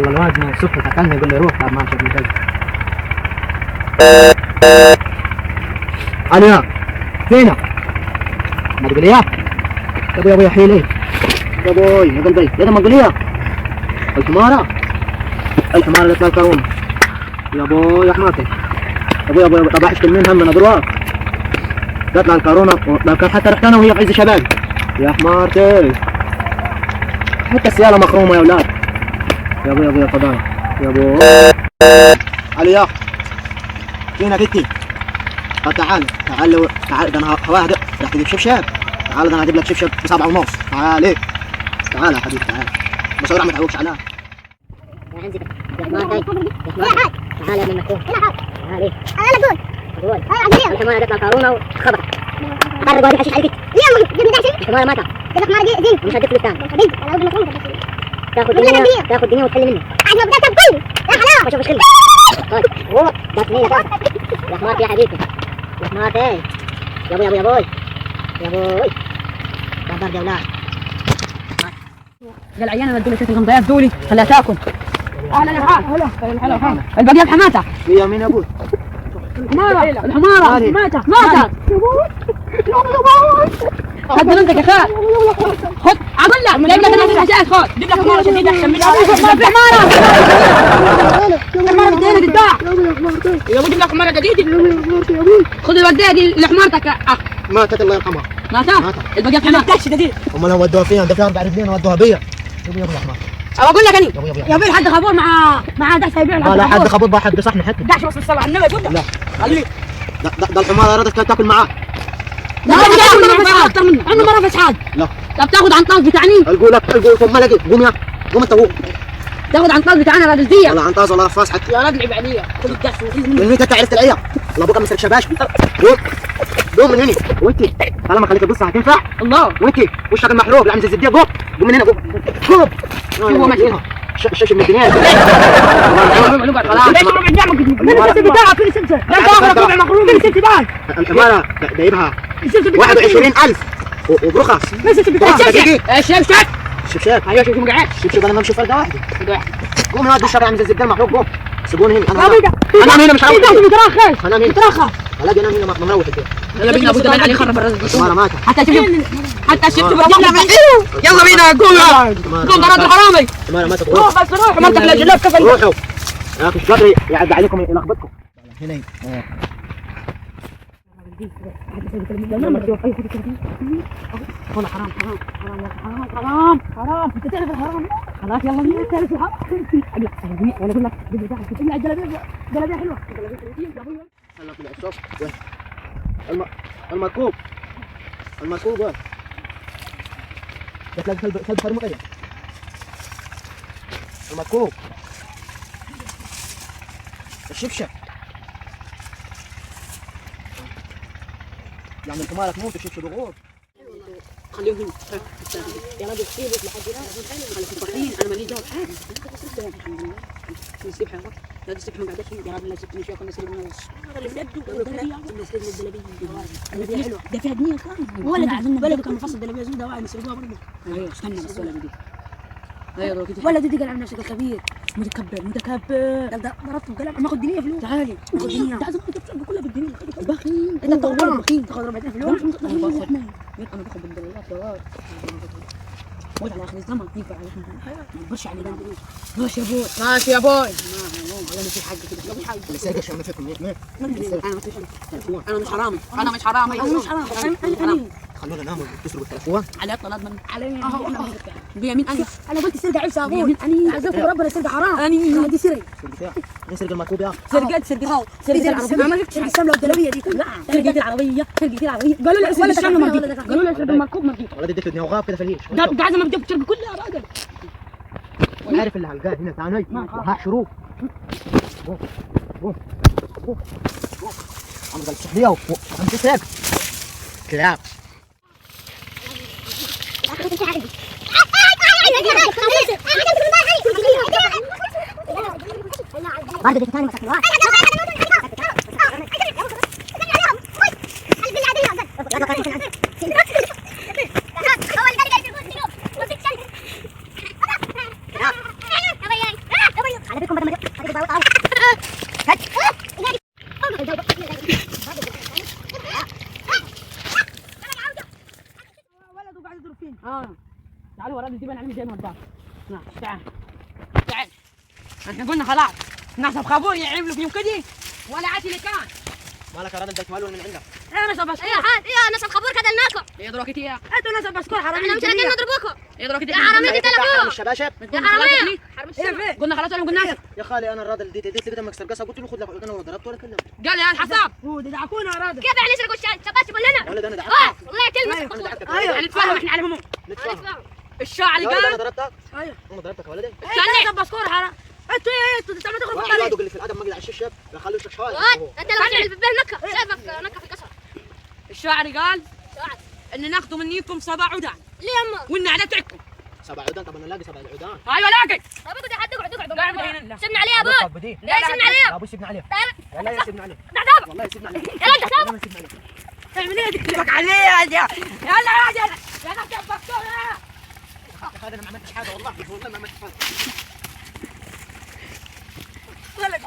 والله الواد من الصبح تكلم يقول لي روح طب ماشي ابن كذا. الو فينك؟ ما تقول يا ابوي يا ابوي حيلي يا ابوي يا قلبي يا ما تقول يا الحمارة اللي طلع الكرونة يا ابوي يا حماتي يا ابوي طب احكي من هم من اضرار تطلع الكورونا لو كان حتى رحت انا وهي في عز شباب يا حمارتي حتى السيارة مخرومة يا اولاد يا ابوي يا فضايح يا ابوي الو يا فينا بنتي طب تعال ده انا هواهدك راح تجيب شبشب تعال ده انا هجيب لك شبشب ب7.5 تعال يا حبيبي تعال بس ما تعوقش عليها يا عندي يا حمار تعال يا ابن المكتوب تعال انا اقول الحمار هتطلع كورونا وخبطك قرب واحد حشيش عليك ليه جبني دعسي الحمار ماتت جبت حمار دي مش هديك فلوس ثاني تاخذ دنيا وتحل منه عاد ما بدك تقول يا حلاوه شوف ايش خلي طيب هو ده سنين يا حمار يا حبيبي يا حمار يا ابوي يا ابوي يا ابوي برد يا اولاد قال عيانا ودوا لي شويه غمضيات دولي خليها تاكل اهلا يا حاج هلا البقيه بحماتها هي مين ابوي الحمارة ماتت خد بنتك يا خال خد اقول لك جايب لك انا الحشائش خد جيب لك حمارة جديدة احسن منها ما في حمارة بدينا تتباع يا ابو جيب لك حمارة جديدة خذ الوردية دي لحمارتك يا اخ ماتت الله يرحمها ماتت البقية بحماتها جديد امال هم ودوها فين ده في 4 رجلين ودوها بيا يا ابو الرحمن اقول لك انا يا بيه حد خبور مع دحش هيبيع لا حد خبور بقى حد صحن حتى دحش وصل 7 النبي يقول لا خليه ده الحمار ارادت تاكل معاه لا عمره ما اكثر منه عمره ما رفع حاجه لا طب تاخذ عن طاز بتاعني القول ثم لقي قوم يا قوم انت تاخذ عن طاز بتاعنا راجل ديه ولا عن طاز ولا رفاس حتى يا ولد لعب عليا خذ الدحش من متى انت عرفت العيال الله ابوك مسك شباش قوم من هنا وانت طالما خليك تبص هتنفع الله وانت وشك المحروق العم زي الزبديه قوم من هنا قوم هو ماشي الشاشه من الدنيا ليش ربع نعمه السلسله بتاعها فين السلسله؟ لا تاخذ ربع مخروم فين السلسله بتاعك؟ الحماره جايبها 21,000 وبرخص فين السلسله بتاعك؟ الشبشب الشبشب ايوه شوف قاعد الشبشب انا بمشي فرقه واحده قوم يا واد الشارع عم زي الزبديه المحروق قوم سيبوني هنا انا هنا مش عارف مترخص انا هنا مترخص الاقي انا هنا مروح البيت يلا بينا ابو دمان عليه خرب الرزق الحماره ماتت حتى الشبشب يلا بينا قوم قوم براد الحرامي الحماره ماتت روح بس روح مرتك للجلاب كفى روحوا يا اخي ايش قدري يعدي عليكم يلخبطكم هنا والله حرام انت تعرف الحرام خلاص يلا بينا تعرف الحرام ولا اقول لك جلابيه حلوه هلا في العشاق المركوب وين ده تلاقي كلب خرموط ايه المركوب الشبشب يعني انت مالك موت الشبشب غور خليهم هنا يا راجل سيبك لحد هنا خليك مطمئنين انا ماليش دعوه بحاجه الحمد لله نسيب حاجه لا تسيب ما قعدتش يا راجل لا سيبني شويه خلينا نسيب الناس اللي بجد الدلبيه حلوه ده فيها دنيا ثانيه ولا عندنا بلد كان مفصل دلبيه زوده واحد نسيبوها برضه ايوه استنى بس ولا دي ايوه كده ولا دي قال عن نفسك الخبير متكبر ده ضربت بقلم ناخد دنيا فلوس تعالي ناخد دنيا ده لازم تكسب كلها بالدنيا بخيل انت تاخذ بخيل تاخذ 400 فلوس انا باخذ بالدولارات يا ولد على اخر الزمن ينفع ما تبرش على ده ماشي يا بوي ماشي يا بوي والله ما في حاجه كده ما في حاجه بس هيك شو نفكم انا مش حرامي انا مش حرامي خلونا نعمل تسرق التليفون على اطلال من علي بيمين انا قلت سرقه عيب صابون انا عزفت ربنا سرقه حرام انا دي سرقه نسرق المركوب يا سرقه العربيه ما جبتش الشمله والجلابيه دي لا سرقه العربيه قالوا لي ولا الشمله ما جبت قالوا لي سرقه المركوب ما جبت ولا اديت له وغاب كده فليش قاعد ما جبت شرب كلها راجل عارف اللي هلقاه هنا ثاني وها شروق عم قال السحليه وعم تسرق كلاب بعد دي ثاني مسك الواحد في زي ما قدام. نعم تعال تعال. احنا قلنا خلاص ناس بخابور يعملوا فيهم كذي ولا عادي اللي كان. مالك يا راجل ده مال ولا من عندك؟ ايه ناس بسكور. ايه حاد ايه ناس الخبور كدلناكم. ايه دروك يا انتوا ناس بسكور حرامي. احنا مش رايدين نضربوكم. ايه دروك يا حرامي انت حرام الشباشب. يا حرامية. ايه قلنا خلاص ولا قلنا يا خالي انا الراجل دي لقيته مكسر قصه قلت له خذ لك انا ولا ضربته ولا كلمته. قال يا الحساب هو يدعكونا يا راجل. كيف يعني يسرقوا الشاي؟ شباشب ولا يا ولد انا اه دعكتك. والله كلمة. انا دعكتك. ايوه نتفاهم احنا على الهموم. نتفاهم. الشاعر يا ولد انا قال ضربتك. ايوه انا ضربتك يا ولدي. ناس بسكور حرام. انتوا ايه انتوا تخربوا واحد الطريق. وادق اللي في الادب مقلع الشبشب لا خلوا وشك شوي. انت لو عشان البيبان نكة شايفك نكة في القصر. الشاعر قال شاعر. ان ناخذ منكم 7 عودان ليه يما؟ ونعلتكم. 7 عودان. طب انا لاقي 7 عودان. ايوه لاقي. طب اقعد حد اقعد قاعد هنا. لا. سيبنا عليه يا ابوي. بدي. لا سيبنا عليه. ابوي سيبنا عليه. لا والله يسيبنا عليه. لا والله يسيبنا عليه. يا لا تسامح. والله يسيبنا عليه. اعمل ايه تكتبك عليه يا يلا يا ناس بسكور. يا خالد انا ما عملتش حاجه والله ما عملت حاجه. ولك